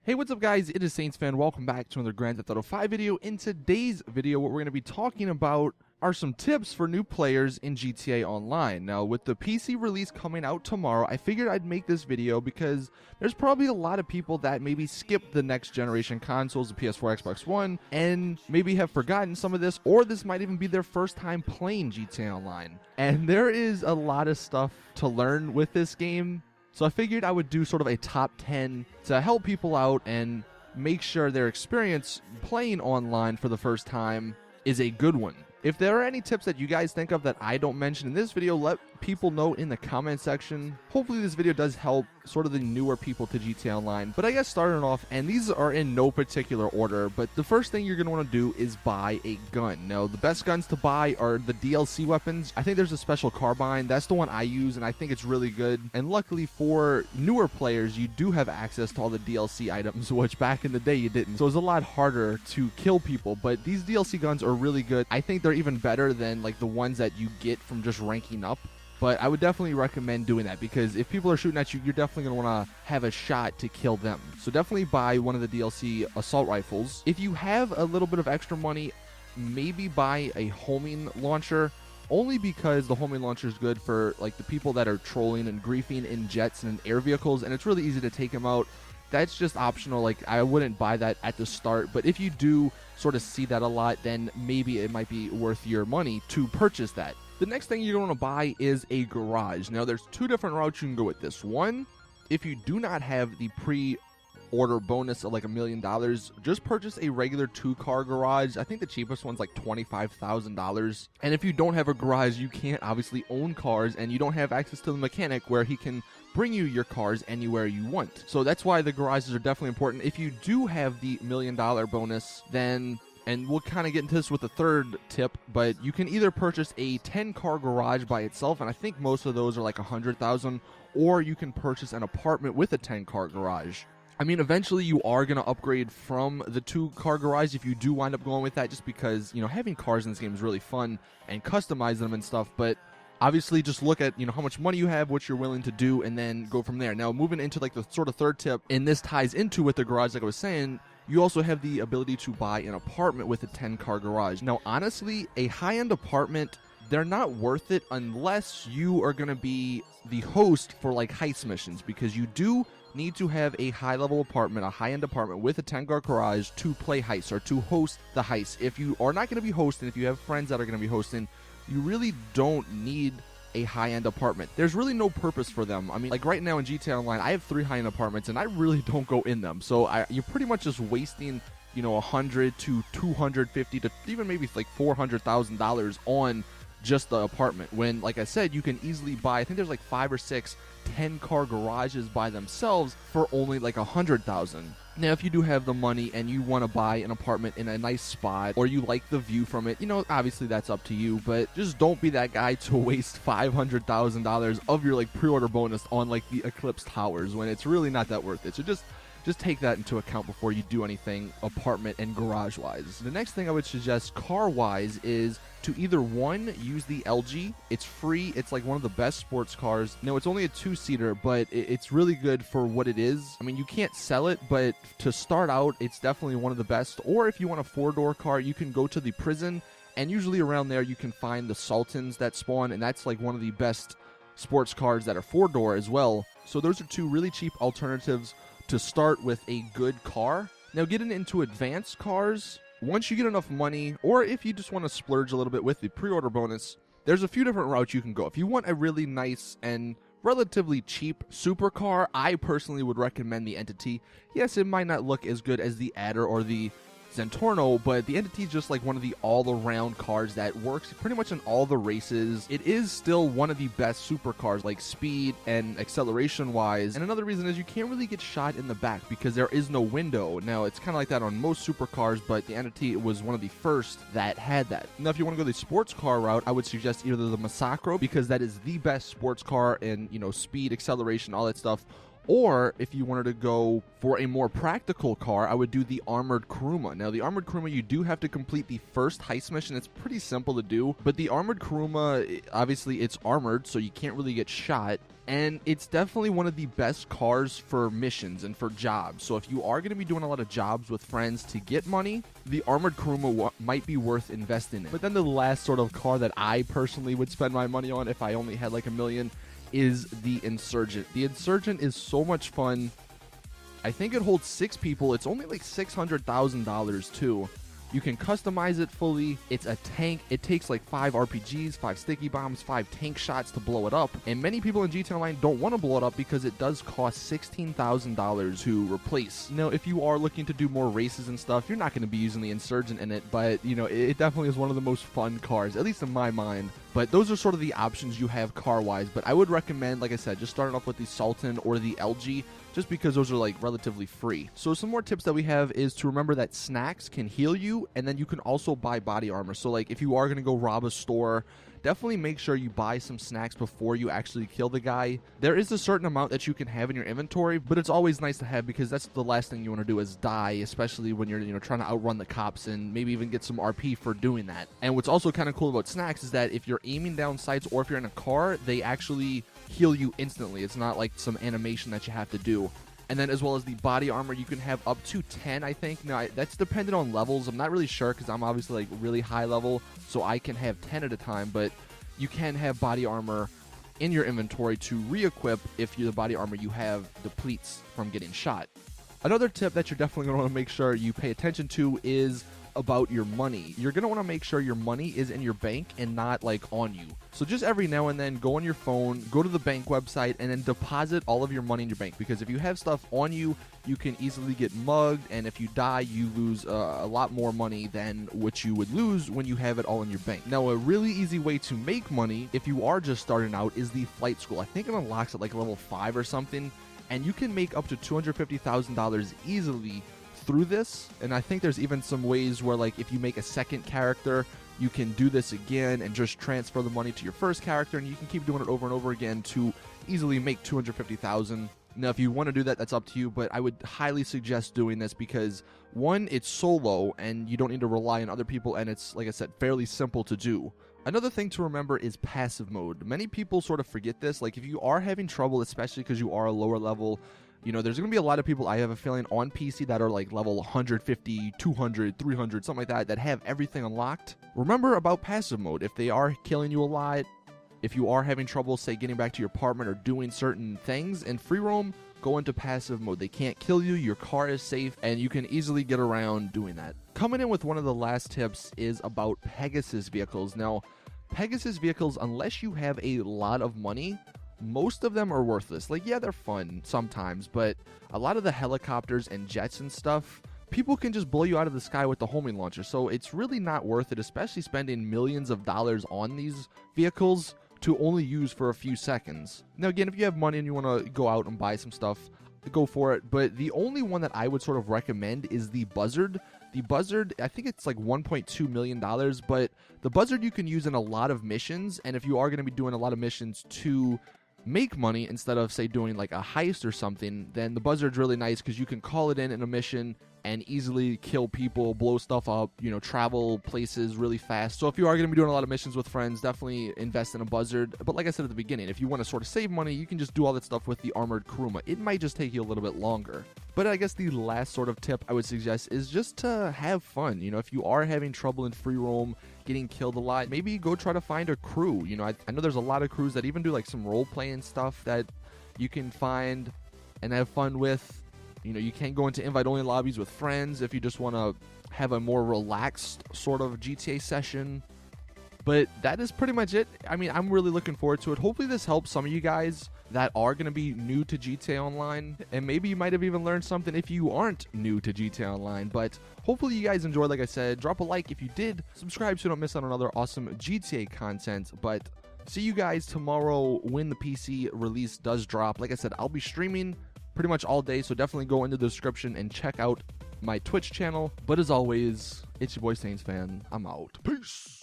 Hey, what's up guys? It is Saintsfan. Welcome back to another Grand Theft Auto 5 video. In today's video, what we're going to be talking about are some tips for new players in GTA Online. Now, with the PC release coming out tomorrow, I figured I'd make this video because there's probably a lot of people that maybe skip the next generation consoles, the PS4, Xbox One, and maybe have forgotten some of this, or this might even be their first time playing GTA Online. And there is a lot of stuff to learn with this game. So I figured I would do sort of a top 10 to help people out and make sure their experience playing online for the first time is a good one. If there are any tips that you guys think of that I don't mention in this video, let people know in the comment section. Hopefully this video does help sort of the newer people to GTA Online. But I guess starting off, and these are in no particular order, but the first thing you're going to want to do is buy a gun. Now, the best guns to buy are the DLC weapons. I think there's a special carbine. That's the one I use, and I think it's really good. And luckily for newer players, you do have access to all the DLC items, which back in the day you didn't. So it's a lot harder to kill people, but these DLC guns are really good. I think they're even better than like the ones that you get from just ranking up. But I would definitely recommend doing that because if people are shooting at you, you're definitely going to want to have a shot to kill them. So definitely buy one of the DLC assault rifles. If you have a little bit of extra money, maybe buy a homing launcher, only because the homing launcher is good for like the people that are trolling and griefing in jets and in air vehicles, and it's really easy to take them out. That's just optional. Like, I wouldn't buy that at the start, but if you do sort of see that a lot, then maybe it might be worth your money to purchase that. The next thing you're going to buy is a garage. Now, there's two different routes you can go with this. One, if you do not have the pre-order bonus of like $1 million, just purchase a regular 2-car garage. I think the cheapest one's like $25,000. And if you don't have a garage, you can't obviously own cars, and you don't have access to the mechanic where he can bring you your cars anywhere you want. So that's why the garages are definitely important. If you do have the $1 million bonus, then, and we'll kind of get into this with the third tip, but you can either purchase a 10-car garage by itself, and I think most of those are like $100,000, or you can purchase an apartment with a 10-car garage. I mean, eventually you are going to upgrade from the 2-car garage if you do wind up going with that, just because, you know, having cars in this game is really fun and customize them and stuff, but obviously just look at, you know, how much money you have, what you're willing to do, and then go from there. Now, moving into like the sort of third tip, and this ties into with the garage like I was saying, you also have the ability to buy an apartment with a 10-car garage. Now, honestly, a high-end apartment, they're not worth it unless you are going to be the host for like heist missions, because you do need to have a high-level apartment, a high-end apartment with a 10-car garage to play heists or to host the heist. If you are not going to be hosting, if you have friends that are going to be hosting, you really don't need a high-end apartment. There's really no purpose for them. I mean, like right now in GTA Online, I have 3 high-end apartments, and I really don't go in them. So you're pretty much just wasting, you know, $100 to $250 to even maybe like $400,000 on just the apartment. When, like I said, you can easily buy, I think there's like 5 or 6 10-car garages by themselves for only like $100,000. Now, if you do have the money and you want to buy an apartment in a nice spot, or you like the view from it, you know, obviously that's up to you, but just don't be that guy to waste $500,000 of your like pre-order bonus on like the Eclipse Towers when it's really not that worth it. So just take that into account before you do anything apartment and garage wise. The next thing I would suggest car wise is to either one, use the LG. It's free. It's like one of the best sports cars. No, it's only a 2-seater, but it's really good for what it is. I mean, you can't sell it, but to start out, it's definitely one of the best. Or if you want a 4-door car, you can go to the prison, and usually around there you can find the Sultans that spawn, and that's like one of the best sports cars that are 4-door as well. So those are 2 really cheap alternatives to start with a good car. Now, getting into advanced cars, once you get enough money, or if you just want to splurge a little bit with the pre-order bonus, there's a few different routes you can go. If you want a really nice and relatively cheap supercar, I personally would recommend the Entity. Yes, it might not look as good as the Adder or the Zentorno, but the Entity is just like one of the all-around cars that works pretty much in all the races. It is still one of the best supercars, like speed and acceleration wise. And another reason is you can't really get shot in the back because there is no window. Now, it's kind of like that on most supercars, but the Entity was one of the first that had that. Now, if you want to go the sports car route, I would suggest either the Massacro, because that is the best sports car in, you know, speed, acceleration, all that stuff, Or if you wanted to go for a more practical car, I would do the Armored Kuruma. Now, the Armored Kuruma, you do have to complete the first heist mission. It's pretty simple to do, but the Armored Kuruma, obviously it's armored, so you can't really get shot. And it's definitely one of the best cars for missions and for jobs. So if you are going to be doing a lot of jobs with friends to get money, the Armored Kuruma might be worth investing in. But then the last sort of car that I personally would spend my money on if I only had like $1 million is the Insurgent. The Insurgent is so much fun. I think it holds 6 people. It's only like $600,000 too. You can customize it fully. It's a tank. It takes like 5 RPGs, 5 sticky bombs, 5 tank shots to blow it up. And many people in GTA Online don't want to blow it up because it does cost $16,000 to replace. Now, if you are looking to do more races and stuff, you're not going to be using the Insurgent in it, but you know, it definitely is one of the most fun cars, at least in my mind. But those are sort of the options you have car-wise. But I would recommend, like I said, just starting off with the Sultan or the LG, just because those are like relatively free. So some more tips that we have is to remember that snacks can heal you, and then you can also buy body armor. So like if you are going to go rob a store, definitely make sure you buy some snacks before you actually kill the guy. There is a certain amount that you can have in your inventory, but it's always nice to have because that's the last thing you want to do is die, especially when you're trying to outrun the cops and maybe even get some RP for doing that. And what's also kind of cool about snacks is that if you're aiming down sights or if you're in a car, they actually heal you instantly. It's not like some animation that you have to do. And then as well as the body armor, you can have up to 10, I think. Now, that's dependent on levels. I'm not really sure because I'm obviously like really high level, so I can have 10 at a time. But you can have body armor in your inventory to re-equip if the body armor you have depletes from getting shot. Another tip that you're definitely going to want to make sure you pay attention to is about your money. You're going to want to make sure your money is in your bank and not like on you. So just every now and then go on your phone, go to the bank website, and then deposit all of your money in your bank, because if you have stuff on you, you can easily get mugged, and if you die, you lose a lot more money than what you would lose when you have it all in your bank. Now, a really easy way to make money if you are just starting out is the flight school. I think it unlocks at like level 5 or something, and you can make up to $250,000 easily through this. And I think there's even some ways where like if you make a second character, you can do this again and just transfer the money to your first character, and you can keep doing it over and over again to easily make $250,000. Now, if you want to do that, that's up to you, but I would highly suggest doing this because, one, it's solo and you don't need to rely on other people, and it's, like I said, fairly simple to do. Another thing to remember is passive mode. Many people sort of forget this. Like if you are having trouble, especially because you are a lower level, there's going to be a lot of people, I have a feeling, on PC that are like level 150, 200, 300, something like that have everything unlocked. Remember about passive mode. If they are killing you a lot, if you are having trouble, say, getting back to your apartment or doing certain things in free roam, go into passive mode. They can't kill you, your car is safe, and you can easily get around doing that. Coming in with one of the last tips is about Pegasus Vehicles. Now, Pegasus Vehicles, unless you have a lot of money, most of them are worthless. Like, yeah, they're fun sometimes, but a lot of the helicopters and jets and stuff, people can just blow you out of the sky with the homing launcher, so it's really not worth it, especially spending millions of dollars on these vehicles to only use for a few seconds. Now, again, if you have money and you want to go out and buy some stuff, go for it, but the only one that I would sort of recommend is the Buzzard. The Buzzard, I think it's like $1.2 million, but the Buzzard you can use in a lot of missions, and if you are going to be doing a lot of missions to make money instead of, say, doing like a heist or something, then the Buzzard's really nice because you can call it in a mission and easily kill people, blow stuff up, travel places really fast. So if you are going to be doing a lot of missions with friends, definitely invest in a Buzzard. But like I said at the beginning, if you want to sort of save money, you can just do all that stuff with the Armored Kuruma. It might just take you a little bit longer. But I guess the last sort of tip I would suggest is just to have fun. If you are having trouble in free roam, getting killed a lot, maybe go try to find a crew. I know there's a lot of crews that even do like some role-playing stuff that you can find and have fun with. You can go into invite-only lobbies with friends if you just want to have a more relaxed sort of GTA session. But that is pretty much it. I mean, I'm really looking forward to it. Hopefully this helps some of you guys that are going to be new to GTA Online. And maybe you might have even learned something if you aren't new to GTA Online. But hopefully you guys enjoyed, like I said. Drop a like if you did. Subscribe so you don't miss out on other awesome GTA content. But see you guys tomorrow when the PC release does drop. Like I said, I'll be streaming pretty much all day, so definitely go into the description and check out my Twitch channel. But as always, it's your boy Saintsfan. I'm out. Peace.